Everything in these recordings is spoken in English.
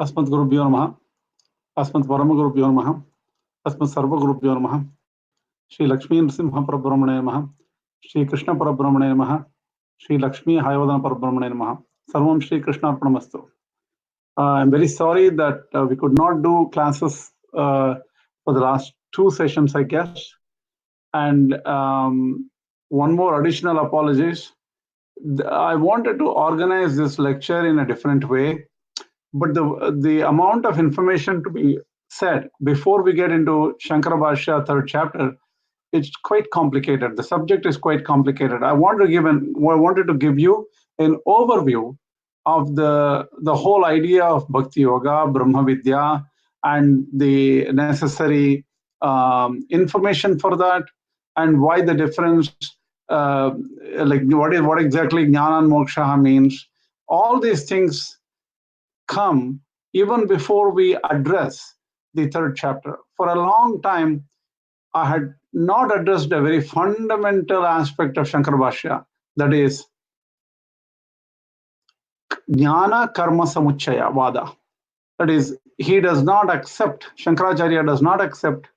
Asmat Gurubhyo Namaha, Asmat Paramagurubhyo Namaha, Asmat Sarvagurubhyo Namaha, Shri Lakshmi Nrsimha Parabrahmane Namaha, Shri Krishna Parabrahmane Namaha, Shri Lakshmi Hayavadana Parabrahmane Namaha, Sarvam Shri Krishna Arpanamastu. I'm very sorry that we could not do classes for the last 2 sessions, I guess. And one more additional apologies. I wanted to organize this lecture in a different way, but the amount of information to be said before we get into Shankara Bhashya, 3rd chapter, it's quite complicated. The subject is quite complicated. I wanted to give you an overview of the whole idea of Bhakti Yoga, Brahma Vidya, and the necessary information for that, and why the difference, like what exactly Jnana and Moksha means. All these things come even before we address the 3rd chapter. For a long time, I had not addressed a very fundamental aspect of Shankara Bhashya, that is Jnana-Karma-Samuccaya-Vada. That is, he does not accept, Shankaracharya does not accept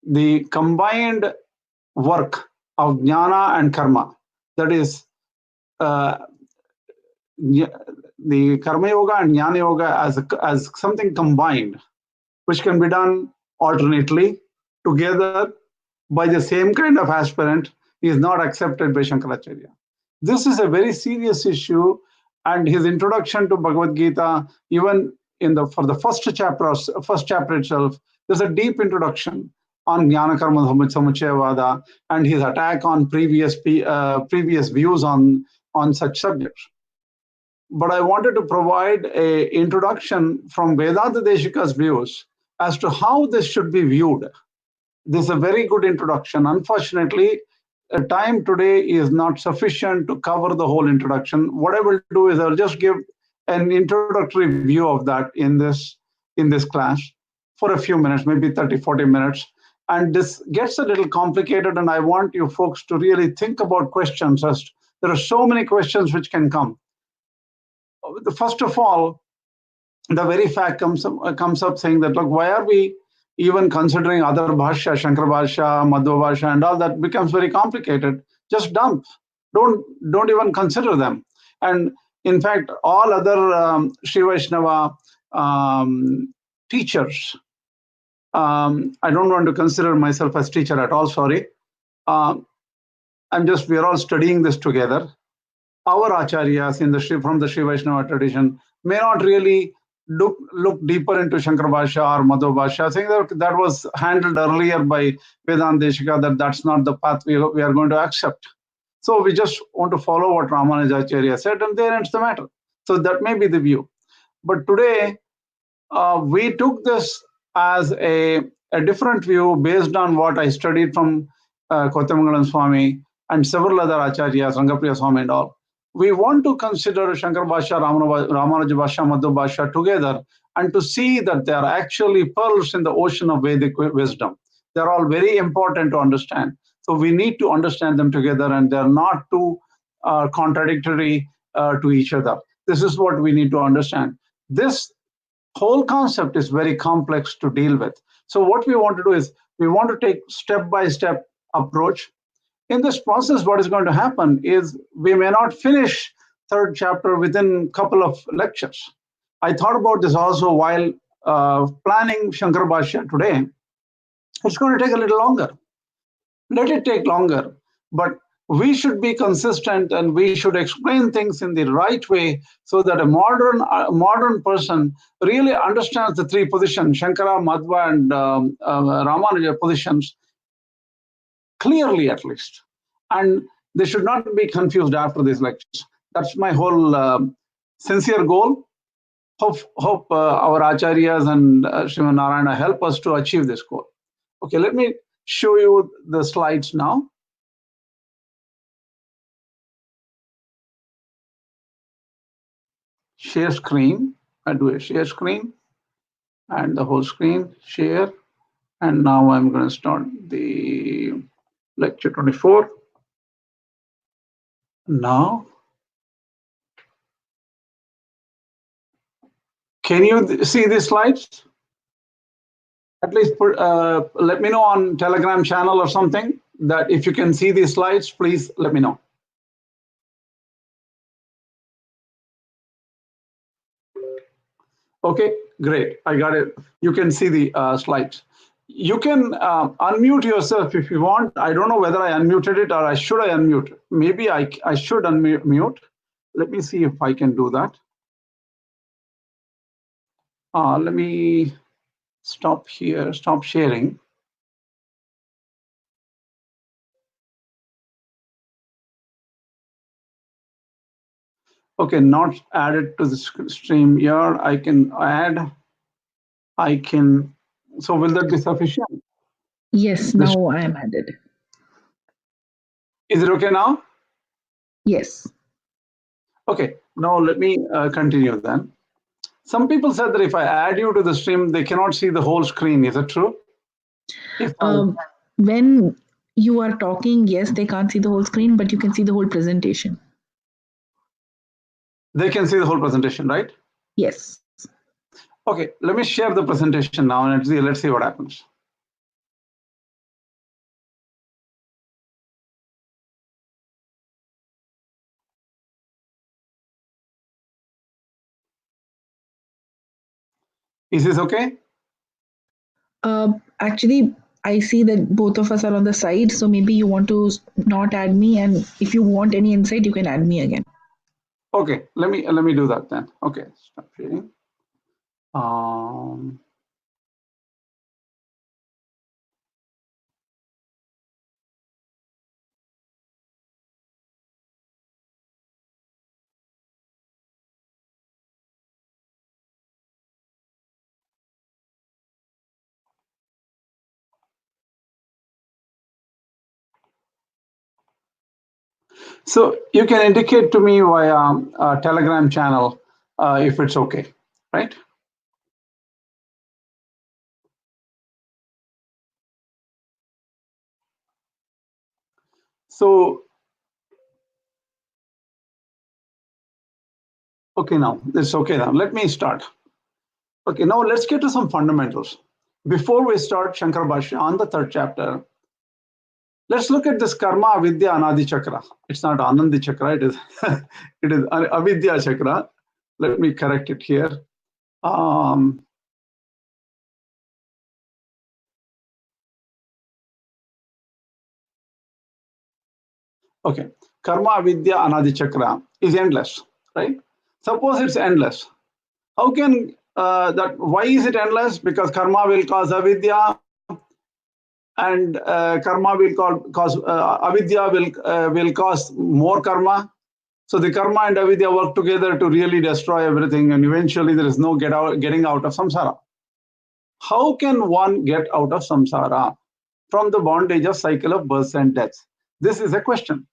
the combined work of Jnana and Karma. That is, the Karma Yoga and Jnana Yoga as something combined, which can be done alternately, together, by the same kind of aspirant, is not accepted by Shankaracharya. This is a very serious issue, and his introduction to Bhagavad Gita, even for the first chapter itself, there's a deep introduction on Jnana-Karma-Samuccaya-Vada and his attack on previous views on such subjects. But I wanted to provide an introduction from Vedanta Deshika's views as to how this should be viewed. This is a very good introduction. Unfortunately, time today is not sufficient to cover the whole introduction. What I will do is I'll just give an introductory view of that in this class for a few minutes, maybe 30, 40 minutes. And this gets a little complicated, and I want you folks to really think about questions. As there are so many questions which can come. First of all, the very fact comes up saying that, look, why are we even considering other Bhashya, Shankara Bhashya, Madhva Bhashya, and all that becomes very complicated? Just dump. Don't even consider them. And in fact, all other Sri Vaishnava teachers, I don't want to consider myself as teacher at all, sorry. We're all studying this together. Our acharyas from the Sri Vaishnava tradition may not really look deeper into Shankara Bhashya or Madhva Bhashya, saying that was handled earlier by Vedanta Deshika, that's not the path we are going to accept. So we just want to follow what Ramanuja.org said, and there ends the matter. So that may be the view. But today, we took this as a different view based on what I studied from Kottamangalam Swami and several other acharyas, Rangapriya Swami and all. We want to consider Shankara Bhashya, Ramanuja Bhashya, Madhva Bhashya together, and to see that they are actually pearls in the ocean of Vedic wisdom. They're all very important to understand. So we need to understand them together, and they're not too contradictory to each other. This is what we need to understand. This whole concept is very complex to deal with. So what we want to do is we want to take step-by-step approach. In this process, what is going to happen is we may not finish 3rd chapter within a couple of lectures. I thought about this also while planning Shankara Bhashya today. It's going to take a little longer. Let it take longer, but we should be consistent, and we should explain things in the right way so that a modern person really understands the 3 positions, Shankara, Madhva, and Ramanuja positions, clearly at least. And they should not be confused after these lectures. That's my whole sincere goal. Hope our acharyas and Sriman Narayana help us to achieve this goal. Okay, let me show you the slides now. Share screen. I do a share screen and the whole screen share. And now I'm going to start the lecture 24. Now, Can you see these slides? At least let me know on Telegram channel or something that if you can see these slides, please let me know. Okay, great. I got it. You can see the slides. You can unmute yourself if you want. I don't know whether I unmuted it or I should I unmute. Maybe I should unmute. Let me see if I can do that. Let me stop here, stop sharing. Okay, not added to the stream here. I can add. I can. So will that be sufficient? Yes, now I am added. Is it okay now? Yes. Okay, now let me continue then. Some people said that if I add you to the stream, they cannot see the whole screen. Is it true? When you are talking, yes, they can't see the whole screen, but you can see the whole presentation. They can see the whole presentation, right? Yes. Okay, let me share the presentation now and let's see what happens. Is this okay? Actually, I see that both of us are on the side, so maybe you want to not add me, and if you want any insight, you can add me again. Okay, let me do that then. Okay, stop sharing. So you can indicate to me via Telegram channel if it's okay, right? So, okay, now it's okay now. Let me start. Okay, now let's get to some fundamentals. Before we start Shankara Bhashya on the third chapter, let's look at this karma, avidya, anadi chakra. It's not anandi chakra, it is it is avidya chakra. Let me correct it here. Okay, karma, avidya, anadi chakra is endless, right? Suppose it's endless. How can that? Why is it endless? Because karma will cause avidya, and karma will cause avidya will cause more karma. So the karma and avidya work together to really destroy everything, and eventually there is no getting out of samsara. How can one get out of samsara from the bondage of cycle of births and deaths? This is a question.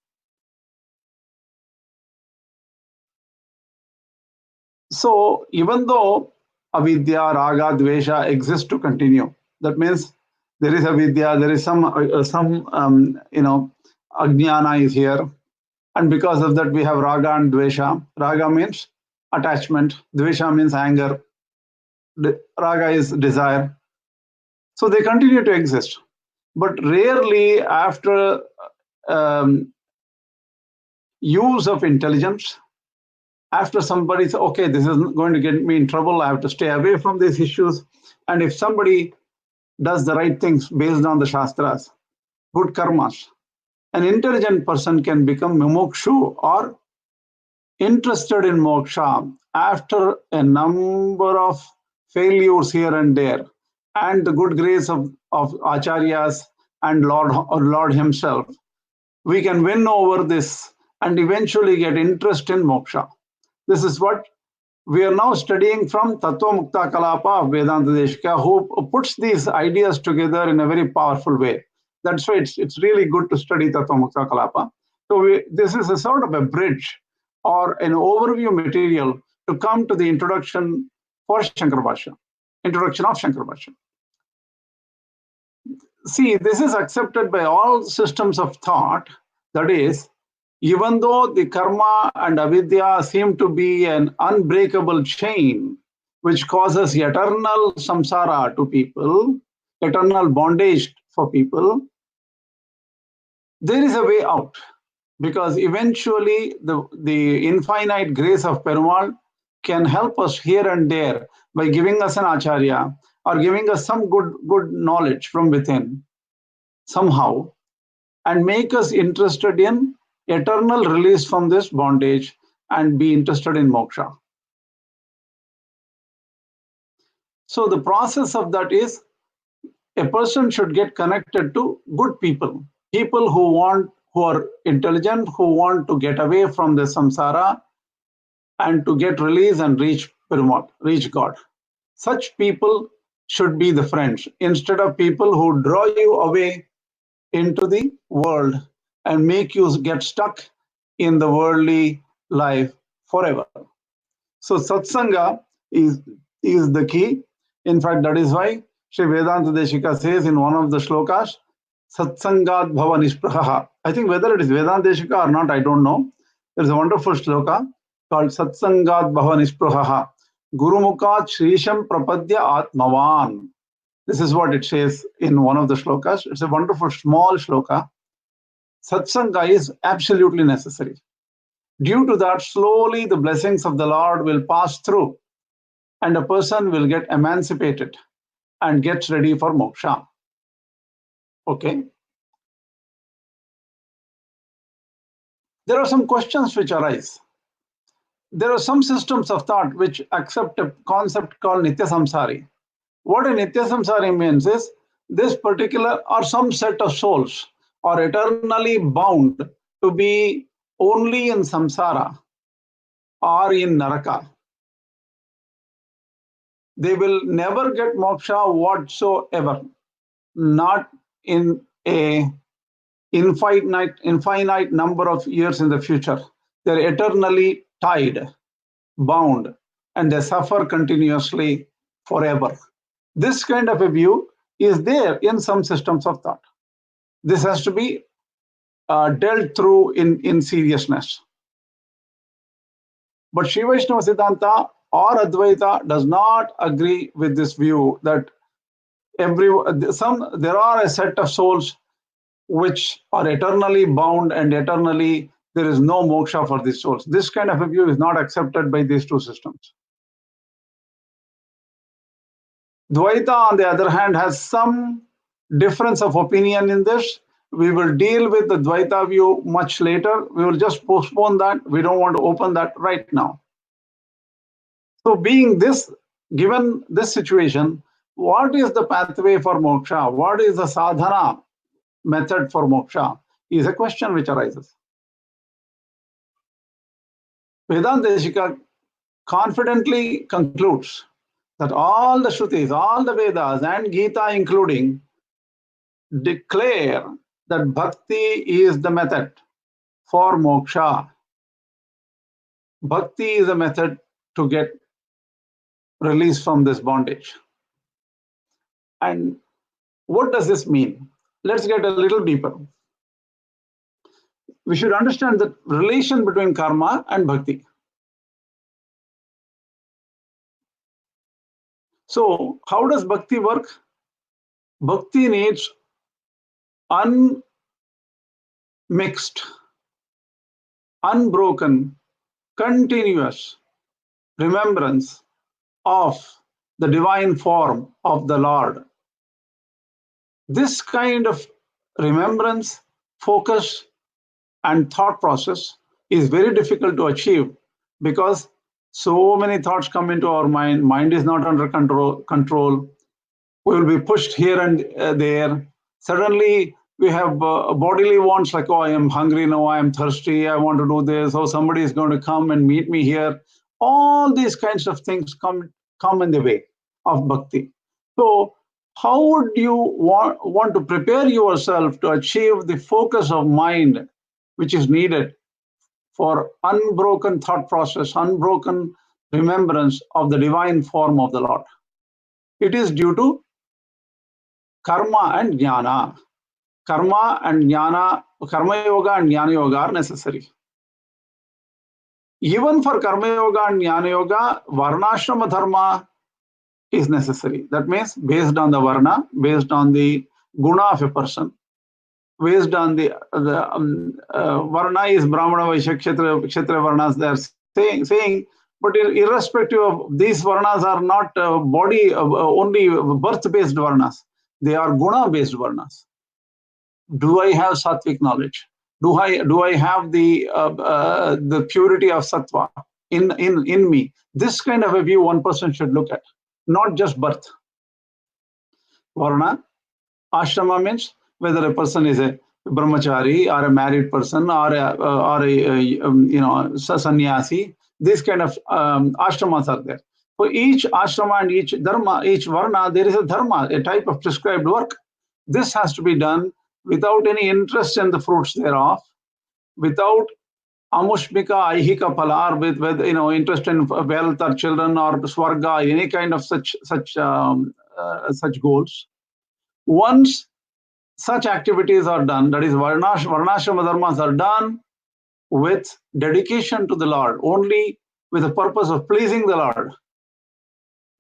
So even though avidya, raga, dvesha exist to continue, that means there is avidya, there is some ajnana is here, and because of that we have raga and dvesha. Raga means attachment, dvesha means anger, raga is desire. So they continue to exist, but rarely after use of intelligence, after somebody says, okay, this is going to get me in trouble, I have to stay away from these issues. And if somebody does the right things based on the Shastras, good karmas, an intelligent person can become mumukshu or interested in moksha after a number of failures here and there, and the good grace of acharyas and Lord himself, we can win over this and eventually get interest in moksha. This is what we are now studying from Tattva Mukta Kalapa of Vedanta Deshika, who puts these ideas together in a very powerful way. That's why it's really good to study Tattva Mukta Kalapa. So this is a sort of a bridge or an overview material to come to the introduction for Shankara Bhashya, introduction of Shankara Bhashya. See, this is accepted by all systems of thought. That is, even though the karma and avidya seem to be an unbreakable chain, which causes eternal samsara to people, eternal bondage for people, there is a way out. Because eventually the infinite grace of Perumal can help us here and there by giving us an Acharya or giving us some good knowledge from within somehow, and make us interested in eternal release from this bondage and be interested in moksha. So the process of that is a person should get connected to good people, people who are intelligent, who want to get away from the samsara and to get release and reach Perumal, reach God. Such people should be the friends, instead of people who draw you away into the world and make you get stuck in the worldly life forever. So Satsanga is the key. In fact, that is why Sri Vedanta Deshika says in one of the shlokas, Satsangat bhava nispraha. I think whether it is Vedanta Deshika or not, I don't know. There is a wonderful shloka called Satsangat bhava nispraha. Gurumukhat Shrisham Prapadya Atmavan. This is what it says in one of the shlokas. It's a wonderful small shloka. Satsanga is absolutely necessary. Due to that, slowly the blessings of the Lord will pass through and a person will get emancipated and gets ready for moksha. Okay. There are some questions which arise. There are some systems of thought which accept a concept called Nitya Samsari. What a Nitya Samsari means is this particular or some set of souls are eternally bound to be only in samsara or in naraka. They will never get moksha whatsoever, not in a infinite number of years in the future. They're eternally tied, bound, and they suffer continuously forever. This kind of a view is there in some systems of thought. This has to be dealt through in seriousness. But Shiva Vaishnava Siddhanta or Advaita does not agree with this view that there are a set of souls which are eternally bound and eternally there is no moksha for these souls. This kind of a view is not accepted by these two systems. Dvaita, on the other hand, has some difference of opinion in this. We will deal with the Dvaita view much later. We will just postpone that. We don't want to open that right now. So given this situation, what is the pathway for moksha? What is the sadhana method for moksha? Is a question which arises. Vedanta Deshika confidently concludes that all the Shrutis, all the Vedas and Gita including, declare that bhakti is the method for moksha. Bhakti is a method to get release from this bondage. And what does this mean? Let's get a little deeper. We should understand the relation between karma and bhakti. So, how does bhakti work? Bhakti needs unmixed, unbroken, continuous remembrance of the divine form of the Lord. This kind of remembrance, focus, and thought process is very difficult to achieve because so many thoughts come into our mind. Mind is not under control. We will be pushed here and there. Suddenly, we have bodily wants like, oh, I am hungry now, I am thirsty, I want to do this, oh, somebody is going to come and meet me here. All these kinds of things come in the way of bhakti. So, how would you want to prepare yourself to achieve the focus of mind which is needed for unbroken thought process, unbroken remembrance of the divine form of the Lord? It is due to karma and jnana. Karma and jnana, karma yoga and jnana yoga are necessary. Even for karma yoga and jnana yoga, varnashrama dharma is necessary. That means based on the varna, based on the guna of a person, based on the varna is Brahmana, Vaishya, Kshatriya varnas they are saying, but irrespective of these varnas are not body only birth-based varnas. They are guna-based varnas. Do I have sattvic knowledge? Do I have the purity of sattva in me? This kind of a view one person should look at, not just birth. Varna, ashrama means whether a person is a brahmachari or a married person or a sannyasi. These kind of ashramas are there. For each ashrama and each dharma, each varna, there is a dharma, a type of prescribed work. This has to be done without any interest in the fruits thereof, without amushmika aihika phalar, with interest in wealth or children or swarga, any kind of such goals. Once such activities are done, that is varnashrama dharmas are done with dedication to the Lord, only with the purpose of pleasing the Lord,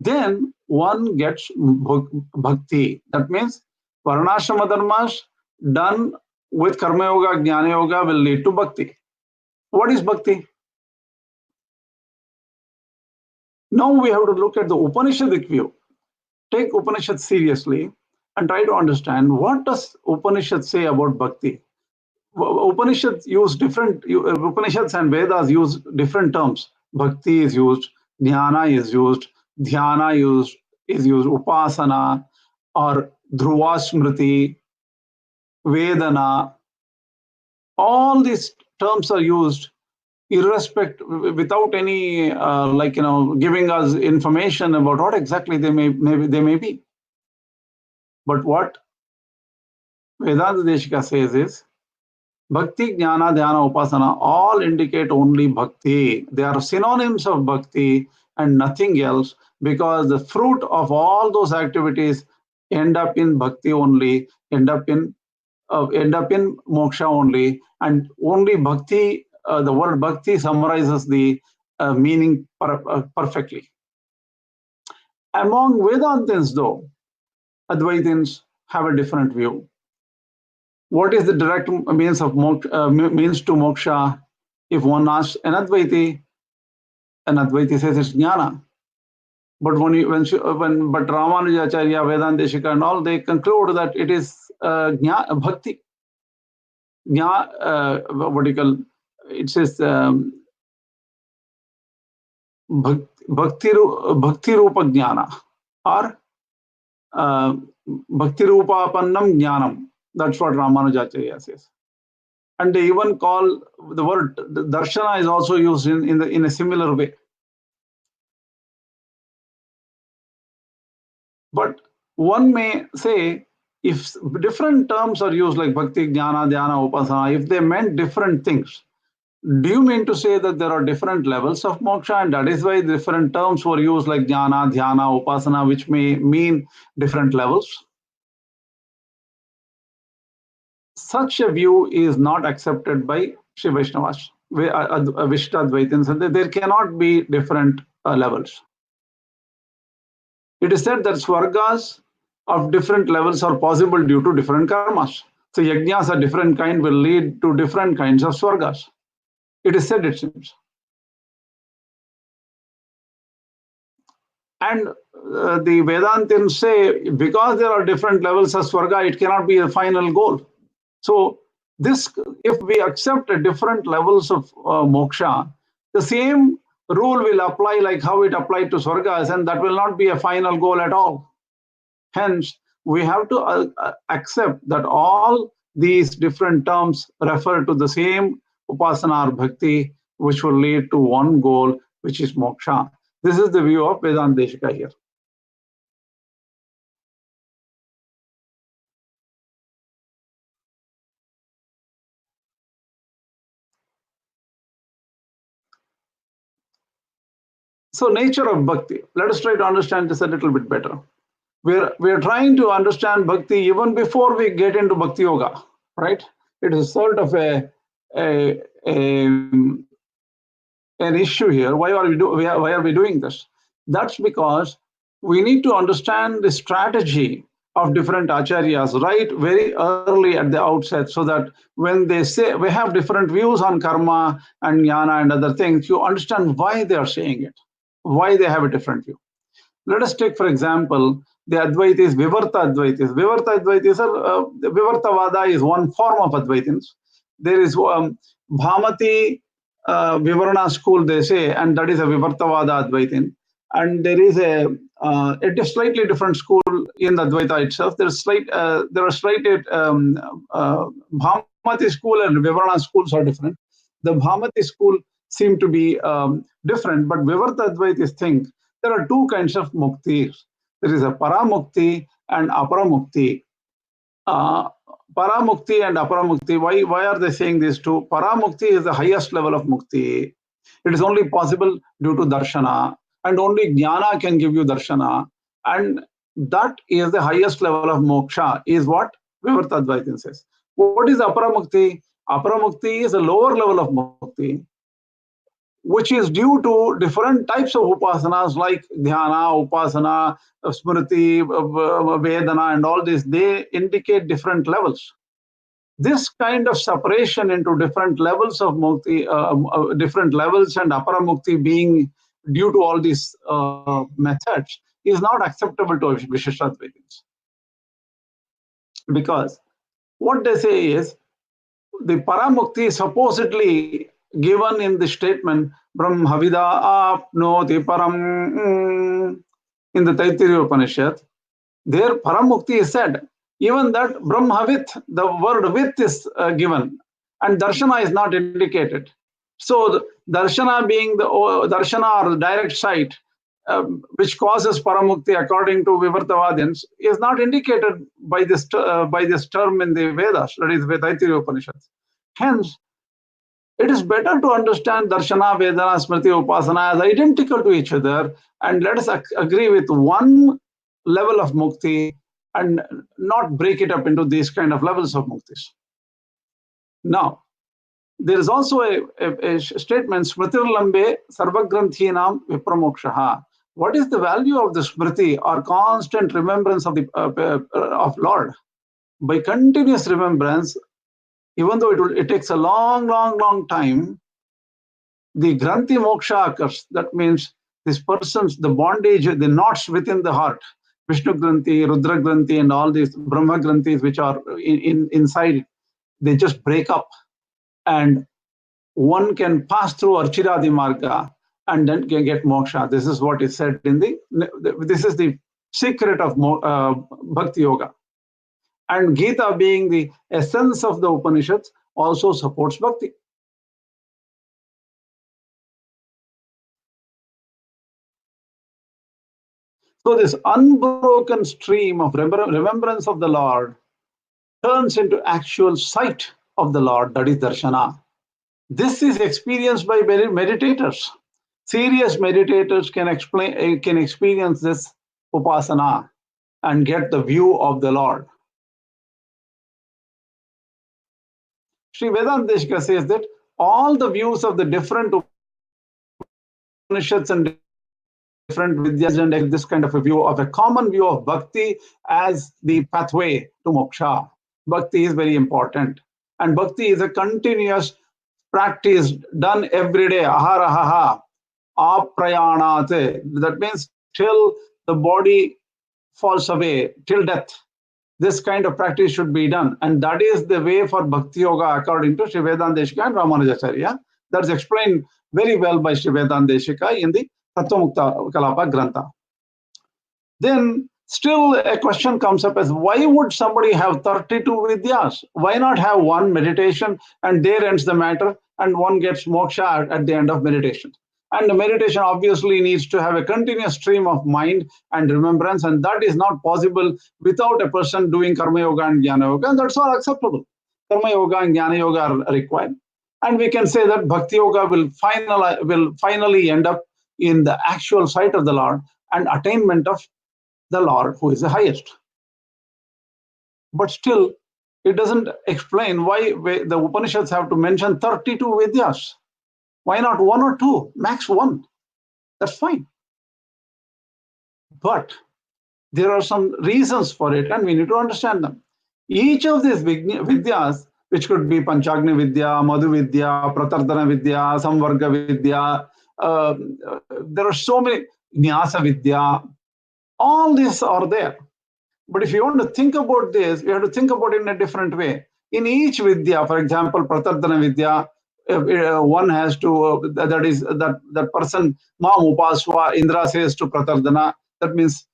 then one gets bhakti. That means varnashrama dharmas done with karma yoga, jnana yoga will lead to bhakti. What is bhakti? Now we have to look at the Upanishadic view. Take Upanishad seriously and try to understand what does Upanishad say about bhakti. Upanishads and Vedas use different terms. Bhakti is used, jnana is used, dhyana is used, upasana or dhruva smriti, vedana. All these terms are used irrespective, without any giving us information about what exactly they may be. But what Vedanta Deshika says is Bhakti, Jnana, Dhyana, Upasana all indicate only Bhakti. They are synonyms of Bhakti and nothing else, because the fruit of all those activities end up in Bhakti only, end up in moksha only, and only Bhakti, the word Bhakti summarizes the meaning perfectly. Among Vedantins, though, Advaitins have a different view. What is the direct means to moksha? If one asks an Advaiti says it's jnana. But when Ramanuja.org, Vedanta Deshika and all, they conclude that it is bhakti. What do you call? It says bhakti rupa jnana or bhakti rupa pannam jnanam. That's what Ramanuja.org says. And they even call the word darshana is also used in a similar way. But one may say, if different terms are used like bhakti, jnana, dhyana, upasana, if they meant different things, do you mean to say that there are different levels of moksha, and that is why different terms were used like jnana, dhyana, upasana, which may mean different levels? Such a view is not accepted by Sri Vaishnavas, Vishishtadvaitins, and there cannot be different levels. It is said that swargas of different levels are possible due to different karmas. So yajnas of different kind will lead to different kinds of swargas. It is said, it seems. And the Vedantins say, because there are different levels of swarga, it cannot be a final goal. So this, if we accept different levels of moksha, the same rule will apply like how it applied to swargas, and that will not be a final goal at all. Hence, we have to accept that all these different terms refer to the same upasana or bhakti, which will lead to one goal, which is moksha. This is the view of Vedanta Deshika here. So, nature of bhakti. Let us try to understand this a little bit better. We're trying to understand bhakti even before we get into bhakti yoga, right? It is sort of an issue here. Why are we doing this? That's because we need to understand the strategy of different acharyas right very early at the outset, so that when they say we have different views on karma and jnana and other things, you understand why they are saying it, why they have a different view. Let us take, for example, the Advaitis, Vivarta Advaitis. Vivarta Advaitis are, Vivartavada is one form of Advaitins. There is Bhamati Vivarana school, they say, and that is a Vivartavada Advaitin. And there is a slightly different school in the Dvaita itself. There are slight Bhamati school and Vivarana schools are different. The Bhamati school seem to be different, but Vivarta Advaitis think there are two kinds of muktis. There is a paramukti and aparamukti. Paramukti and aparamukti, why are they saying these two? Paramukti is the highest level of mukti. It is only possible due to darshana, and only jnana can give you darshana. And that is the highest level of moksha, is what Vivarta Advaitin says. What is aparamukti? Aparamukti is a lower level of mukti, which is due to different types of upasanas like dhyana, upasana, smriti, vedana, and all this. They indicate different levels. This kind of separation into different levels of mukti, different levels, and aparamukti being due to all these methods is not acceptable to Vishishtadvaitins. Because what they say is the paramukti is supposedly given in the statement Brahmavida apnoti param in the Taittiriya Upanishad. There paramukti is said. Even that Brahmavit, the word with is given, and darshana is not indicated. So darshana being the darshana or the direct sight, which causes paramukti according to Vivartavadins, is not indicated by this term in the Vedas, that is Taittiriya Upanishads. Hence, it is better to understand darshana, vedana, smriti, upasana as identical to each other, and let us agree with one level of mukti and not break it up into these kind of levels of muktis. Now, there is also a statement, Smritir Lambe Sarvagranthinam Vipramokshaha. What is the value of the smriti, or constant remembrance of the of Lord? By continuous remembrance, even though it takes a long time, the Granthi Moksha occurs. That means this person's, the bondage, the knots within the heart, Vishnu Granthi, Rudra Granthi, and all these Brahma Granthis which are inside, they just break up, and one can pass through Archiradi Marga and then can get moksha. This is what is said in this is the secret of Bhakti Yoga. And Gita, being the essence of the Upanishads, also supports Bhakti. So this unbroken stream of remembrance of the Lord turns into actual sight of the Lord, that is darshana. This is experienced by meditators. Serious meditators can experience this upasana and get the view of the Lord. Sri Vedanta Deshika says that all the views of the different Upanishads and different Vidyas and this kind of a view of a common view of Bhakti as the pathway to moksha. Bhakti is very important. And Bhakti is a continuous practice done every day. Aharaha, aprayanate. That means till the body falls away, till death. This kind of practice should be done. And that is the way for Bhakti Yoga according to Sri Vedanta Deshika and Ramanuja.org. That's explained very well by Sri Vedanta Deshika in the Tattvamukta Kalapa Grantha. Then still a question comes up as, why would somebody have 32 Vidyas? Why not have one meditation and there ends the matter and one gets moksha at the end of meditation? And the meditation obviously needs to have a continuous stream of mind and remembrance, and that is not possible without a person doing Karma Yoga and Jnana Yoga, and that's all acceptable. Karma Yoga and Jnana Yoga are required. And we can say that Bhakti Yoga will finally end up in the actual sight of the Lord and attainment of the Lord who is the highest. But still, it doesn't explain why the Upanishads have to mention 32 Vidyas. Why not one or two? Max one. That's fine. But there are some reasons for it, and we need to understand them. Each of these vidyas, which could be Panchagni Vidya, Madhu Vidya, Pratardhana Vidya, Samvarga Vidya, there are so many, Nyasa Vidya, all these are there. But if you want to think about this, you have to think about it in a different way. In each Vidya, for example, Pratardhana Vidya, one has to, that person, Mam Upasva, Indra says to Pratardhana, that means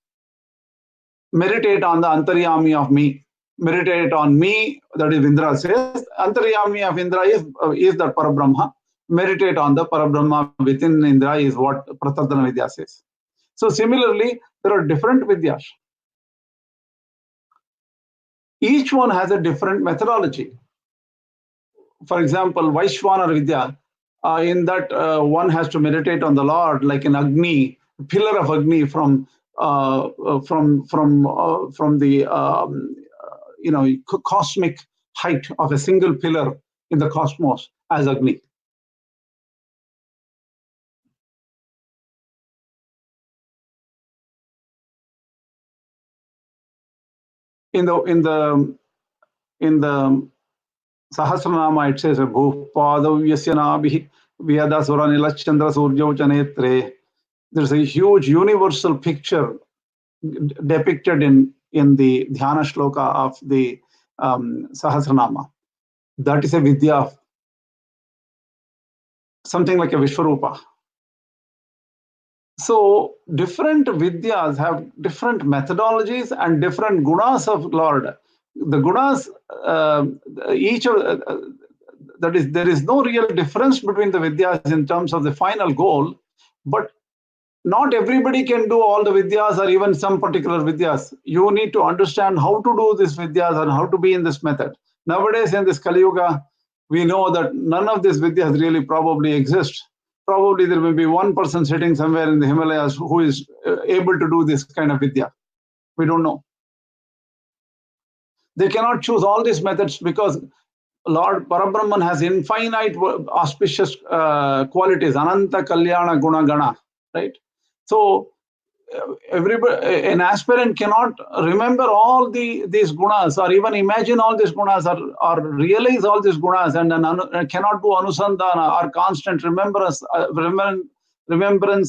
meditate on the Antaryami of me. Meditate on me, that is Indra says. Antaryami of Indra is that Parabrahma. Meditate on the Parabrahma within Indra is what Pratardhana Vidya says. So similarly, there are different Vidyas. Each one has a different methodology. For example, Vaishvana Vidya, in that one has to meditate on the Lord like an Agni, pillar of Agni from the cosmic height of a single pillar in the cosmos as Agni. In the Sahasranama, it says, Bhupadavyasyanabhi Vyadasura Nilachandra Surjau Chanetre. There's a huge universal picture depicted in the Dhyana Shloka of the Sahasranama. That is a Vidya, something like a Vishwarupa. So different Vidyas have different methodologies and different gunas of Lord. The gunas, each of that is, there is no real difference between the Vidyas in terms of the final goal, but not everybody can do all the Vidyas or even some particular Vidyas. You need to understand how to do these Vidyas and how to be in this method. Nowadays in this Kali Yuga, we know that none of these Vidyas really probably exist. Probably there may be one person sitting somewhere in the Himalayas who is able to do this kind of Vidya. We don't know. They cannot choose all these methods because Lord Parabrahman has infinite auspicious qualities, Ananta Kalyana Guna Gana, right? So everybody, an aspirant cannot remember all these gunas or even imagine all these gunas or realize all these gunas and then cannot do anusandhana or constant remembrance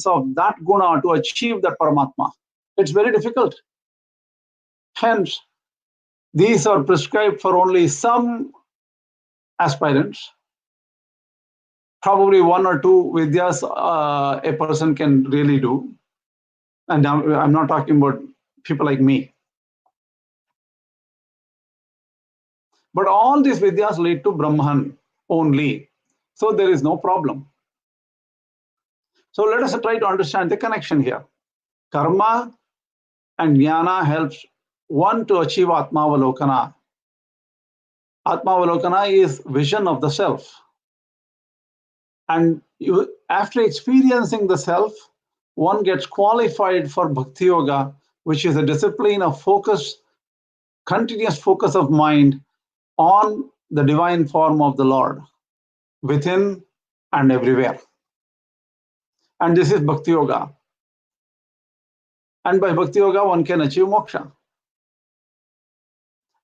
of that guna to achieve that Paramatma. It's very difficult. Hence, these are prescribed for only some aspirants. Probably one or two Vidyas a person can really do. And I'm not talking about people like me. But all these Vidyas lead to Brahman only. So there is no problem. So let us try to understand the connection here. Karma and Jnana helps one to achieve Atmavalokana. Atmavalokana is vision of the self. And after experiencing the self, one gets qualified for Bhakti Yoga, which is a discipline of focus, continuous focus of mind on the divine form of the Lord, within and everywhere. And this is Bhakti Yoga. And by Bhakti Yoga, one can achieve moksha.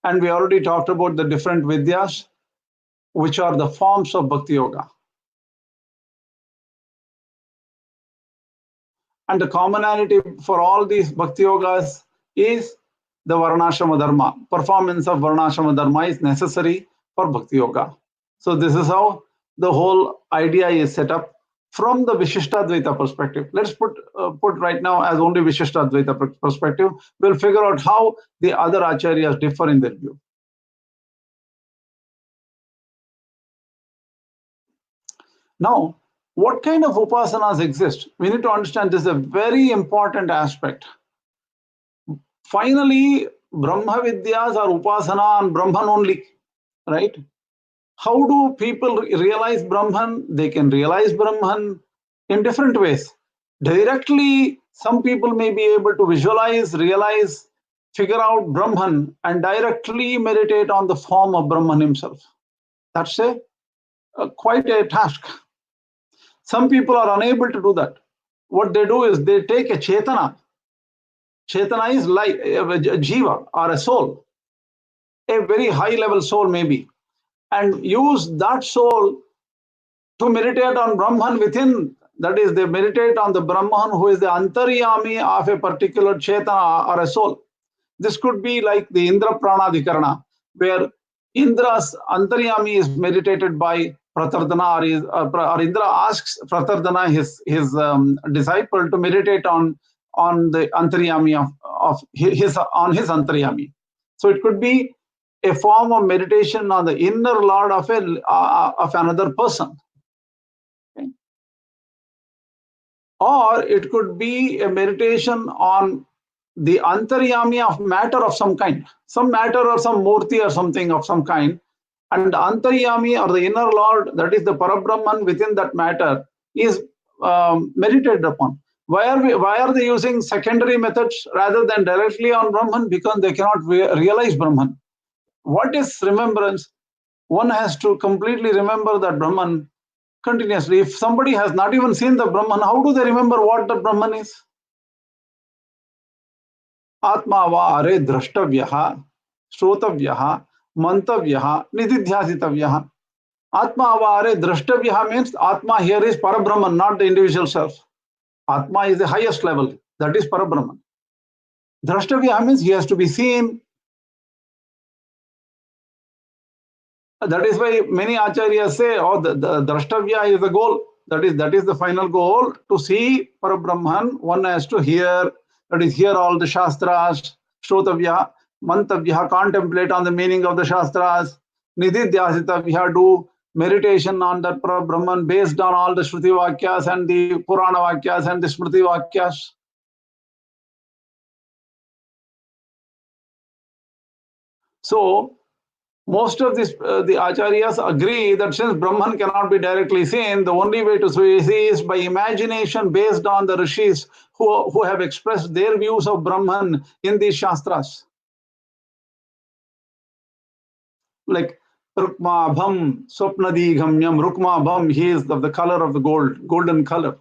And we already talked about the different Vidyas, which are the forms of Bhakti Yoga. And the commonality for all these Bhakti Yogas is the Varnashrama Dharma. Performance of Varnashrama Dharma is necessary for Bhakti Yoga. So this is how the whole idea is set up from the Vishishtadvaita perspective. Let's put right now as only Vishishtadvaita perspective. We'll figure out how the other acharyas differ in their view. Now, what kind of upasanas exist? We need to understand this is a very important aspect. Finally, Brahma Vidyas are upasana on Brahman only, right? How do people realize Brahman? They can realize Brahman in different ways. Directly, some people may be able to visualize, realize, figure out Brahman and directly meditate on the form of Brahman himself. That's quite a task. Some people are unable to do that. What they do is they take a Chetana, Chetana is like a jiva or a soul, a very high level soul maybe, and use that soul to meditate on Brahman within. That is, they meditate on the Brahman who is the Antaryami of a particular Chetana or a soul. This could be like the Indra Pranadhikarana, where Indra's Antaryami is meditated by Pratardhana, or Indra asks Pratardhana, his disciple, to meditate on the Antaryami of his Antaryami. So it could be a form of meditation on the inner lord of another person. Okay. Or it could be a meditation on the Antaryami of matter of some kind, some matter or some murti or something of some kind, and Antaryami or the inner lord, that is the Parabrahman within that matter, is meditated upon. Why are they using secondary methods rather than directly on Brahman? Because they cannot realize Brahman. What is remembrance? One has to completely remember that Brahman continuously. If somebody has not even seen the Brahman, how do they remember what the Brahman is? Atma va are drashtavyah, shrotavyah, mantavyah, nididhyasitavyah. Atma va are drashtavyah means Atma here is Parabrahman, not the individual self. Atma is the highest level, that is Parabrahman. Drashtavyah means he has to be seen. That is why many acharyas say, oh, the drashtavya is the goal. That is the final goal. To see Parabrahman, one has to hear, that is, hear all the shastras, shrotavya, mantavya, contemplate on the meaning of the shastras, nididhyasitavya, do meditation on that Parabrahman based on all the Shruti Vakyas and the Purana Vakyas and the Smriti Vakyas. So, most of the acharyas agree that since Brahman cannot be directly seen, the only way to see is by imagination based on the rishis who have expressed their views of Brahman in these shastras. Like Rukma Bham, Swapnadi Ghamyam, Rukma Bham, he is of the color of the golden color.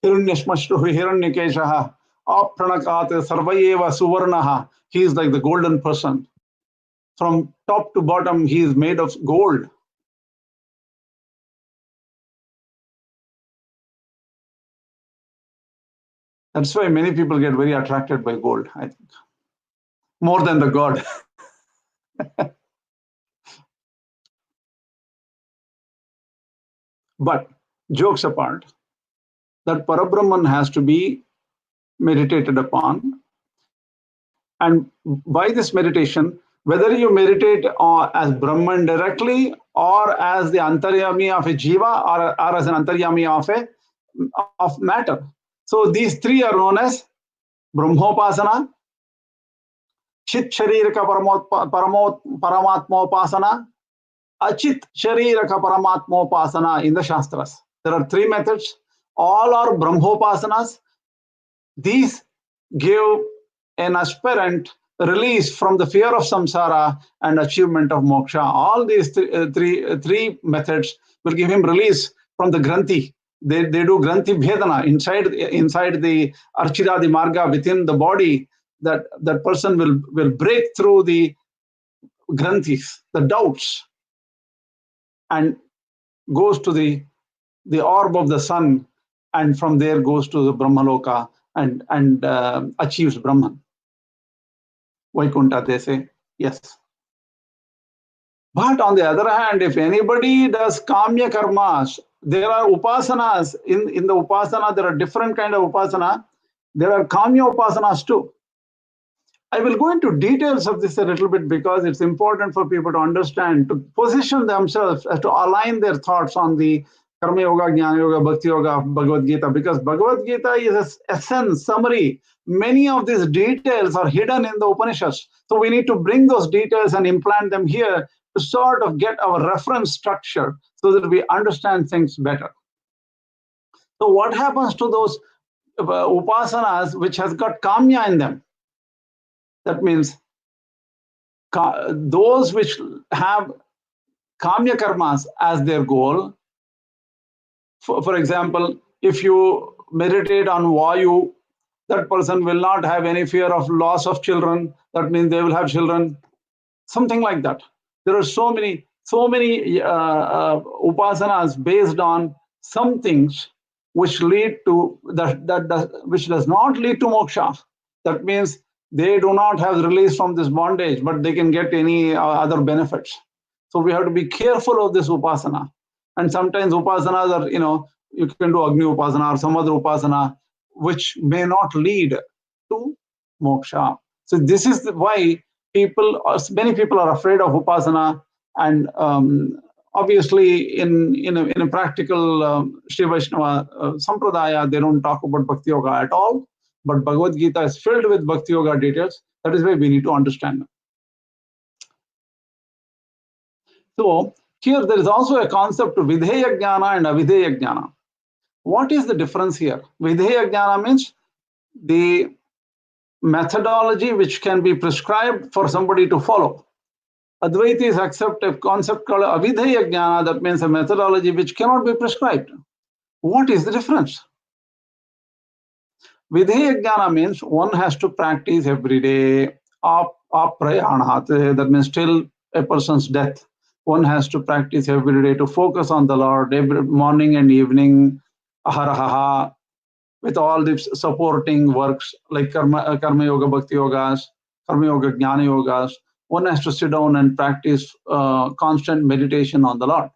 Hiranyashmashruhi Hiranyakeshaha, Apranakat Sarvayeva Suvarnaha, he is like the golden person. From top to bottom, he is made of gold. That's why many people get very attracted by gold, I think, more than the god. But jokes apart, that Parabrahman has to be meditated upon. And by this meditation, whether you meditate as Brahman directly or as the Antaryami of a Jiva or as an Antaryami of matter. So these three are known as Brahmopasana, Chit Shariraka Paramatmopasana, Achit Shariraka Paramatmopasana in the Shastras. There are three methods. All are Brahmopasanas. These give an aspirant release from the fear of samsara and achievement of moksha. All these three methods will give him release from the granthi. They do granthi bhedana inside the archiradi marga within the body. That person will break through the granthis, the doubts, and goes to the orb of the sun, and from there goes to the Brahmaloka and achieves Brahman. Vaikuntha, they say, yes. But on the other hand, if anybody does kamya karmas, there are upasanas. In the upasana, there are different kind of upasana. There are kamya upasanas too. I will go into details of this a little bit because it's important for people to understand, to position themselves, to align their thoughts on the Karma Yoga, Jnana Yoga, Bhakti Yoga, Bhagavad Gita, because Bhagavad Gita is an essence, summary. Many of these details are hidden in the Upanishads. So we need to bring those details and implant them here to sort of get our reference structure so that we understand things better. So what happens to those upasanas which has got kamya in them? That means those which have kamya karmas as their goal. For example, if you meditate on Vayu That person will not have any fear of loss of children. That means they will have children. Something like that. There are so many upasanas based on some things which lead to which does not lead to moksha. That means they do not have release from this bondage, but they can get any other benefits. So we have to be careful of this upasana. And sometimes upasanas are, you can do Agni upasana or some other upasana which may not lead to moksha. So this is why many people are afraid of upasana, and obviously in a practical Sri Vaishnava sampradaya, they don't talk about bhakti yoga at all. But Bhagavad Gita is filled with bhakti yoga details. That is why we need to understand them. So here there is also a concept of Vidheya Jnana and Avidheya Jnana. What is the difference here? Vidheya Jnana means the methodology which can be prescribed for somebody to follow. Advaitis accept a concept called Avidheya Jnana, that means a methodology which cannot be prescribed. What is the difference? Vidheya Jnana means one has to practice every day, that means till a person's death. One has to practice every day to focus on the Lord every morning and evening, aharaha, with all these supporting works like karma yoga, bhakti yogas, karma yoga, jnana yogas. One has to sit down and practice constant meditation on the Lord.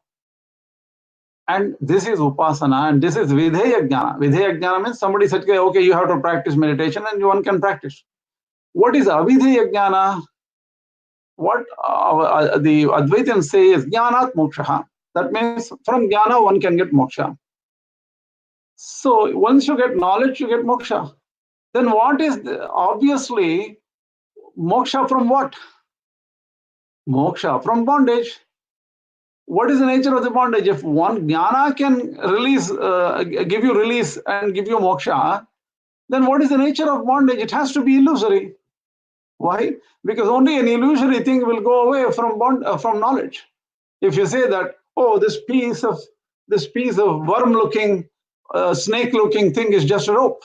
And this is upasana, and this is Vidheya Jnana. Vidheya Jnana means somebody said, okay, you have to practice meditation, and one can practice. What is Avidheya Jnana? What the Advaitans say is Jnanat Moksha. That means from Jnana one can get moksha. So once you get knowledge, you get moksha. Then what is obviously moksha from what? Moksha from bondage. What is the nature of the bondage? If one jnana can release, give you release and give you moksha, then what is the nature of bondage? It has to be illusory. Why? Because only an illusory thing will go away from knowledge. If you say that, oh, this piece of worm-looking, snake-looking thing is just a rope.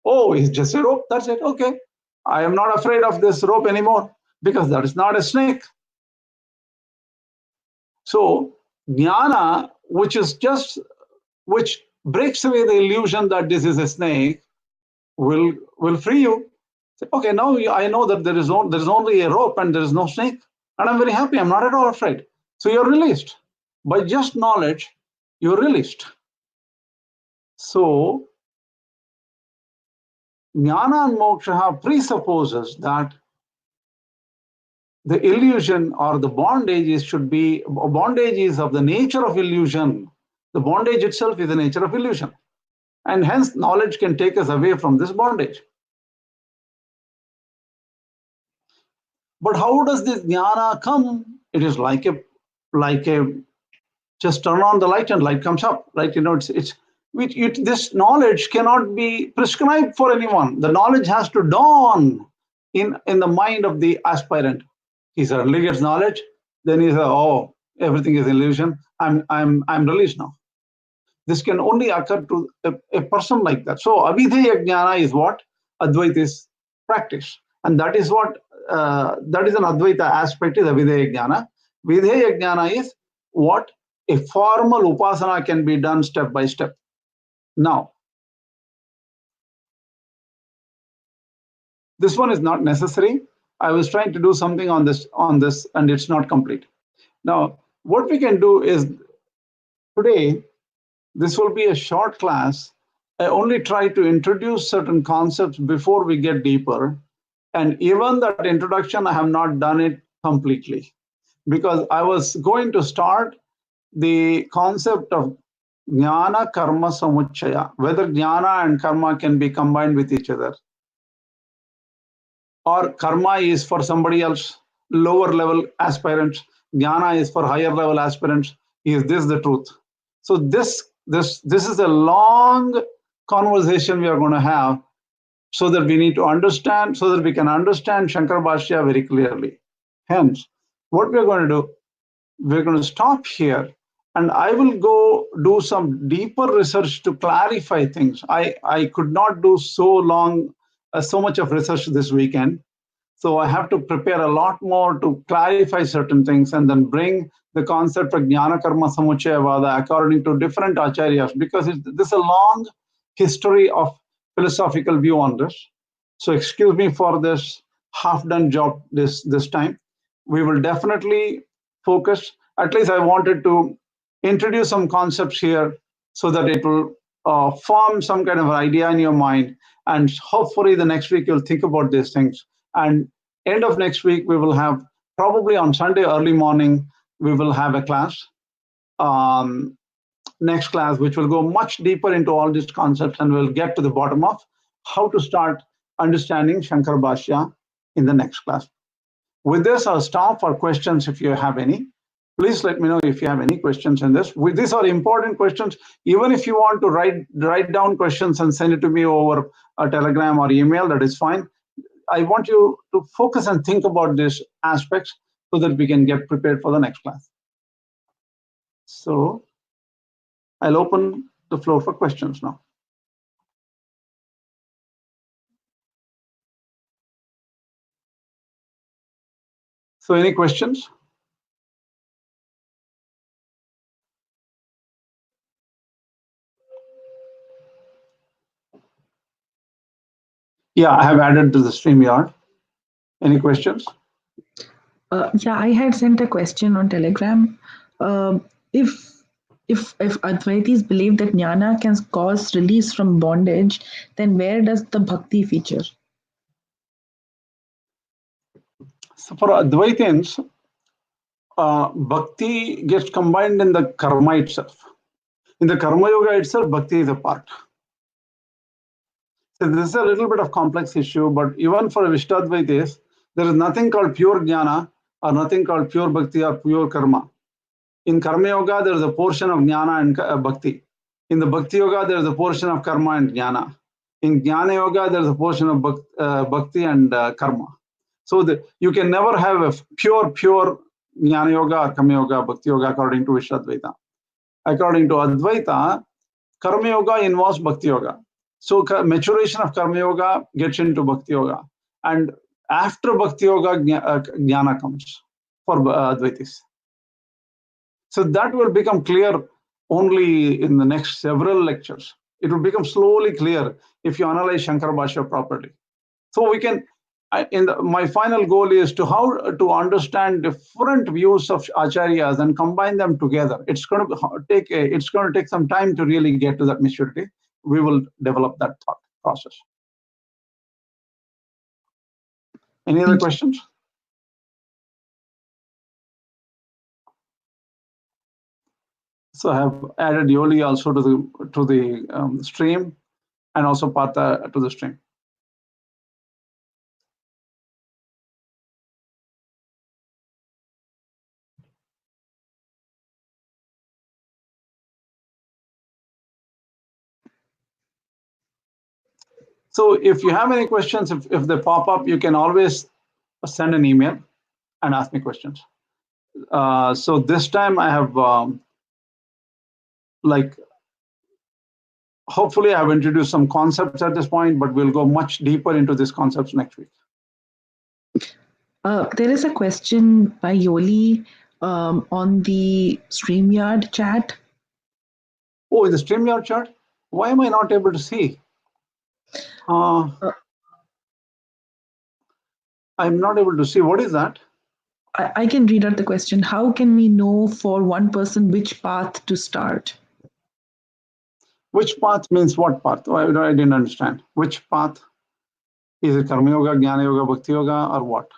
Oh, it's just a rope. That's it. Okay, I am not afraid of this rope anymore because that is not a snake. So jnana, which breaks away the illusion that this is a snake, will free you. Say, okay, now I know that there is only a rope and there is no snake, and I'm very happy. I'm not at all afraid. So you're released. By just knowledge, you're released. So jnana and moksha presupposes that the illusion or the bondages should be bondages of the nature of illusion. The bondage itself is the nature of illusion. And hence knowledge can take us away from this bondage. But how does this jnana come? It is like a just turn on the light and light comes up, right? This knowledge cannot be prescribed for anyone. The knowledge has to dawn in the mind of the aspirant. He suddenly gets knowledge, then he says, oh, everything is illusion. I'm released now. This can only occur to a person like that. So Avidheya Jnana is what Advaitis practice. And that is what that is an Advaita aspect is Avidheya Jnana. Vidheya Jnana is what a formal upasana can be done step by step. Now, this one is not necessary. I was trying to do something on this, and it's not complete. Now, what we can do is today, this will be a short class. I only try to introduce certain concepts before we get deeper. And even that introduction, I have not done it completely because I was going to start the concept of Jnana-Karma-Samuccaya, whether jnana and karma can be combined with each other, or karma is for somebody else, lower level aspirants, jnana is for higher level aspirants. Is this the truth? So this is a long conversation we are going to have, so that we need to understand, so that we can understand Shankara Bhashya very clearly. Hence, what we're going to do, we're going to stop here And I will go do some deeper research to clarify things. I could not do so much of research this weekend. So I have to prepare a lot more to clarify certain things and then bring the concept of Jnana-Karma-Samuccaya-Vada according to different acharyas, because this is a long history of philosophical view on this. So excuse me for this half-done job this time. We will definitely focus. At least I wanted to introduce some concepts here so that it will form some kind of idea in your mind. And hopefully the next week you'll think about these things. And end of next week, we will have, probably on Sunday early morning, we will have a class. Next class, which will go much deeper into all these concepts, and we'll get to the bottom of how to start understanding Shankara Bhashya in the next class. With this, I'll stop for questions if you have any. Please let me know if you have any questions in this. These are important questions. Even if you want to write down questions and send it to me over a Telegram or email, that is fine. I want you to focus and think about these aspects so that we can get prepared for the next class. So I'll open the floor for questions now. So any questions? Yeah, I have added to the StreamYard. Any questions? Yeah, I had sent a question on Telegram. If Advaitis believe that jnana can cause release from bondage, then where does the bhakti feature? So for Advaitins, bhakti gets combined in the karma itself. In the karma yoga itself, bhakti is a part. So this is a little bit of complex issue, but even for Vishishtadvaitis, there is nothing called pure jnana or nothing called pure bhakti or pure karma. In karma yoga, there is a portion of jnana and bhakti. In the bhakti yoga, there is a portion of karma and jnana. In jnana yoga, there is a portion of bhakti and karma. So you can never have a pure jnana yoga or karma yoga, bhakti yoga according to Vishishtadvaita. According to Advaita, karma yoga involves bhakti yoga. So maturation of karma yoga gets into bhakti yoga. And after bhakti yoga, jnana comes for Advaitis. So that will become clear only in the next several lectures. It will become slowly clear if you analyze Shankara Bhashya properly. So we can, my final goal is to how to understand different views of acharyas and combine them together. It's going to take some time to really get to that maturity. We will develop that thought process. Any other questions? So I have added Yoli also to the stream, and also Partha to the stream. So if you have any questions, if they pop up, you can always send an email and ask me questions. So this time I have hopefully I've introduced some concepts at this point, but we'll go much deeper into these concepts next week. There is a question by Yoli on the StreamYard chat. Oh, in the StreamYard chat? Why am I not able to see? I'm not able to see. What is that? I can read out the question. How can we know for one person which path to start? Which path means what path? I didn't understand. Which path? Is it Karma Yoga, Jnana Yoga, Bhakti Yoga, or what?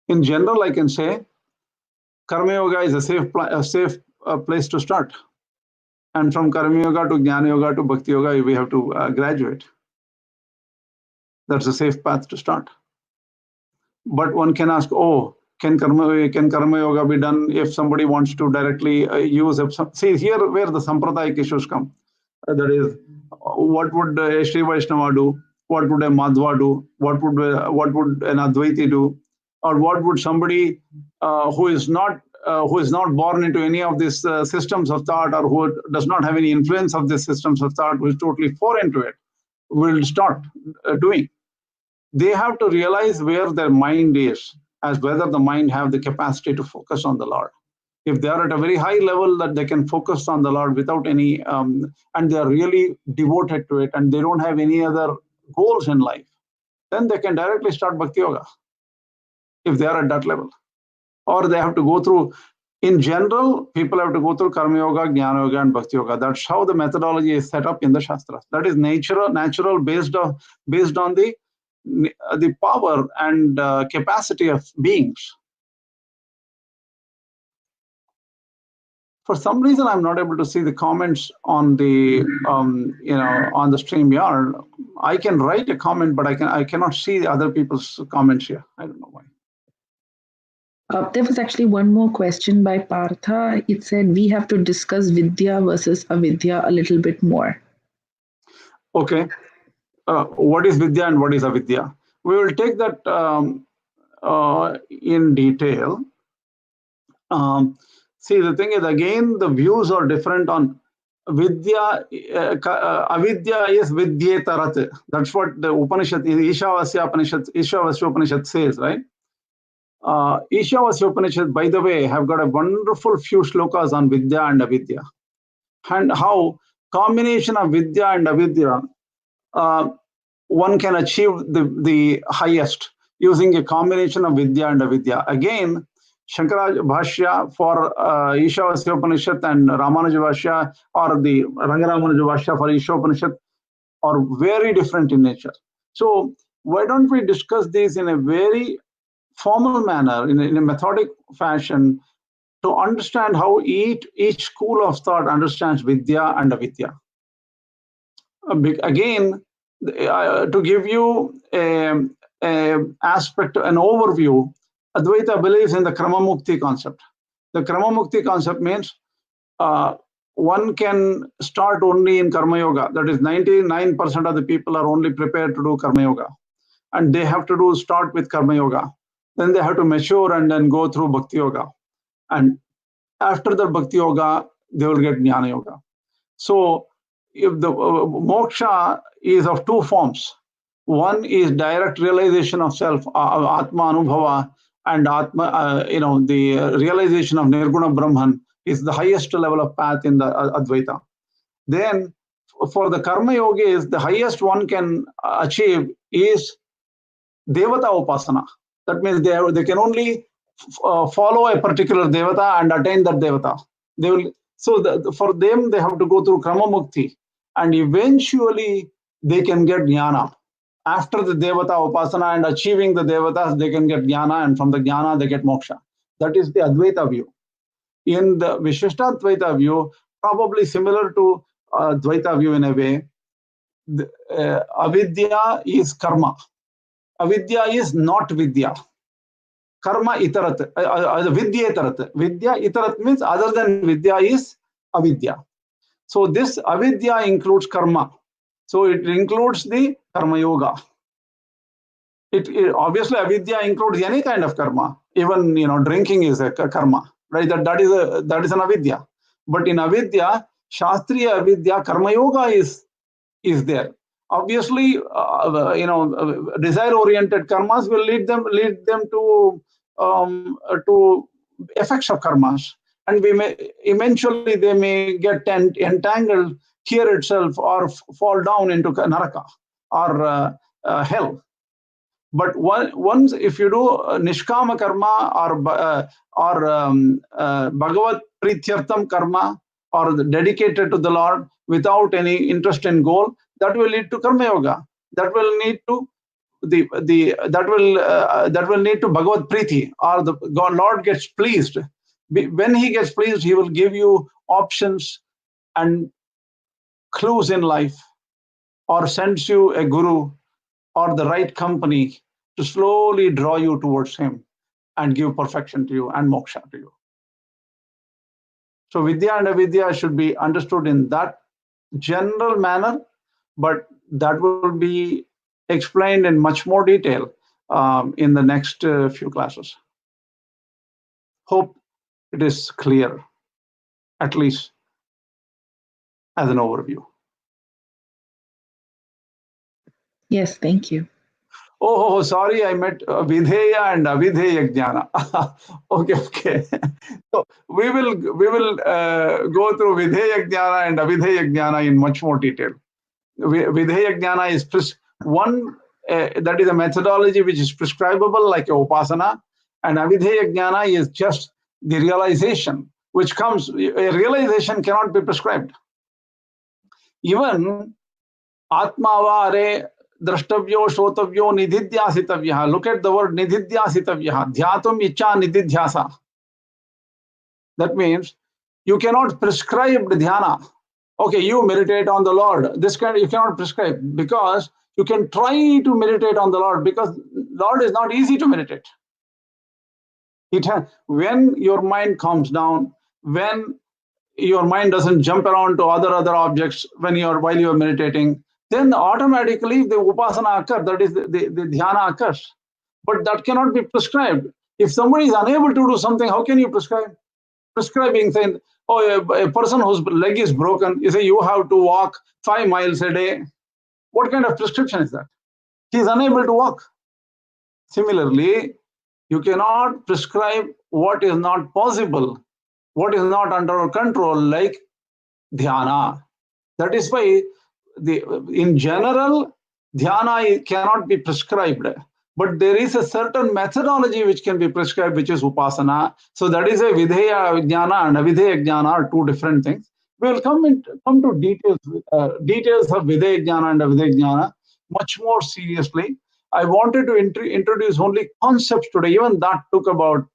In general, I can say Karma Yoga is a safe place to start. And from Karma Yoga to Jnana Yoga to Bhakti Yoga, we have to graduate. That's a safe path to start. But one can ask, can karma yoga be done if somebody wants to directly use it? See, here where the Sampradayik issues come. That is, what would a Sri Vaishnava do? What would a Madhva do? What would an Advaiti do? Or what would somebody who is not who is not born into any of these systems of thought, or who does not have any influence of these systems of thought, who is totally foreign to it, will start doing. They have to realize where their mind is, as whether the mind have the capacity to focus on the Lord. If they are at a very high level that they can focus on the Lord without any, and they are really devoted to it, and they don't have any other goals in life, then they can directly start Bhakti Yoga, if they are at that level. Or they have to go through, in general, people have to go through Karma Yoga, Jnana Yoga, and Bhakti Yoga. That's how the methodology is set up in the Shastras. That is natural based on the power and capacity of beings. For some reason, I'm not able to see the comments on the on the StreamYard. I can write a comment, but I cannot see the other people's comments here. I don't know why. There was actually one more question by Partha. It said we have to discuss Vidya versus Avidya a little bit more. Okay. What is Vidya and what is Avidya? We will take that in detail. See, the thing is, again, the views are different on Vidya. Avidya is Vidyetarat. That's what the Upanishad, Ishavasya Upanishad says, right? Ishavasya Upanishad, by the way, have got a wonderful few shlokas on Vidya and Avidya, and how combination of Vidya and Avidya, one can achieve the highest using a combination of Vidya and Avidya. Again, Shankara Bhashya for Ishavasya Upanishad and Ramanuja.org or the Ramanuja.org for Isha Upanishad are very different in nature. So why don't we discuss these in a very formal manner, in a methodic fashion, to understand how each school of thought understands Vidya and Avidya. Again, to give you an aspect, an overview, Advaita believes in the Krama-Mukti concept. The Krama-Mukti concept means one can start only in Karma Yoga. That is, 99% of the people are only prepared to do Karma Yoga. And they have to start with Karma Yoga. Then they have to mature and then go through Bhakti Yoga. And after the Bhakti Yoga, they will get Jnana Yoga. So if the moksha is of two forms. One is direct realization of self, Atma Anubhava, and Atma, the realization of Nirguna Brahman is the highest level of path in the Advaita. Then for the Karma Yogis, the highest one can achieve is Devata Upasana. That means they can only follow a particular Devata and attain that Devata. They will. So for them, they have to go through Krama Mukti, and eventually they can get Jnana. After the Devata Upasana and achieving the Devatas, they can get Jnana, and from the Jnana, they get Moksha. That is the Advaita view. In the Vishishtadvaita view, probably similar to Dvaita view in a way, Avidya is karma. Avidya is not Vidya. Karma itarat, Vidya itarat. Vidya itarat means other than Vidya is Avidya. So this Avidya includes karma. So it includes the Karma Yoga. It obviously Avidya includes any kind of karma. Even drinking is a karma, right? That is an Avidya. But in Avidya, Shastriya Avidya, Karma Yoga is there. Obviously, desire-oriented karmas will lead them to effects of karmas, and eventually they may get entangled here itself, or fall down into naraka or hell. But once if you do Nishkama Karma or Bhagavad Prityartham Karma, or dedicated to the Lord without any interest in goal, that will lead to Karma Yoga. That will lead to that will lead to Bhagavad Priti, or the Lord gets pleased. When He gets pleased, He will give you options and clues in life, or sends you a guru or the right company to slowly draw you towards Him and give perfection to you and moksha to you. So Vidya and Avidya should be understood in that general manner, but that will be explained in much more detail in the next few classes. Hope it is clear, at least as an overview. Yes, thank you. Oh, sorry, I meant Vidheya and Avidheya Jnana. Okay. So we will go through Vidheya Jnana and Avidheya Jnana in much more detail. Vidheya Jnana is one that is a methodology which is prescribable like a upasana, and Avidheya Jnana is just the realization which comes. A realization cannot be prescribed. Even Atmavare Drashtavyo Shotavyo Nididhyasitavya. Look at the word Nididhyasitavya. Dhyatum Icha Nididhyasa. That means you cannot prescribe the dhyana. Okay, you meditate on the Lord. This kind you cannot prescribe, because you can try to meditate on the Lord, because Lord is not easy to meditate. When your mind calms down, when your mind doesn't jump around to other objects while you are meditating, then automatically the upasana occurs, that is the dhyana occurs. But that cannot be prescribed. If somebody is unable to do something, how can you prescribe? Prescribing saying, oh, a person whose leg is broken, you say you have to walk 5 miles a day. What kind of prescription is that? He is unable to walk. Similarly, you cannot prescribe what is not possible, what is not under our control, like dhyana. That is why in general, dhyana cannot be prescribed. But there is a certain methodology which can be prescribed, which is upasana. So that is a Vidheya Jnana and Avidheya Jnana are two different things. We will come to details of Vidheya Jnana and Avidheya Jnana much more seriously. I wanted to introduce only concepts today. Even that took about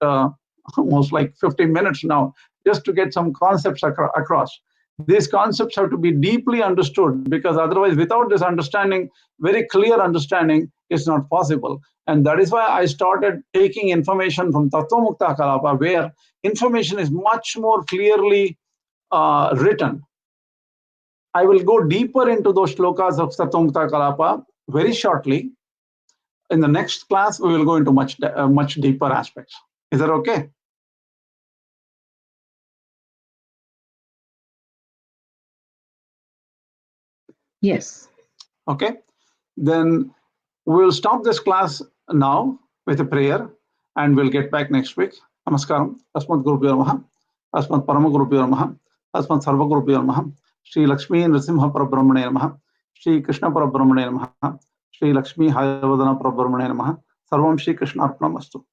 almost like 15 minutes now, just to get some concepts across. These concepts have to be deeply understood, because otherwise, without this understanding, very clear understanding, is not possible. And that is why I started taking information from Tattvamukta Kalapa, where information is much more clearly written. I will go deeper into those shlokas of Tattvamukta Kalapa very shortly. In the next class, we will go into much deeper aspects. Is that okay? Yes. Okay. Then we'll stop this class now with a prayer, and we'll get back next week. Namaskaram. Asmat Gurubhyo Namaha. Asmat Parama Gurubhyo Namaha. Asmat Sarva Gurubhyo Namaha. Shri Lakshmi Nrsimha Parabrahmane Namaha. Shri Krishna Parabrahmane Namaha. Shri Lakshmi Hayavadana Parabrahmane Namaha. Sarvam Shri Krishna Arpanamastu.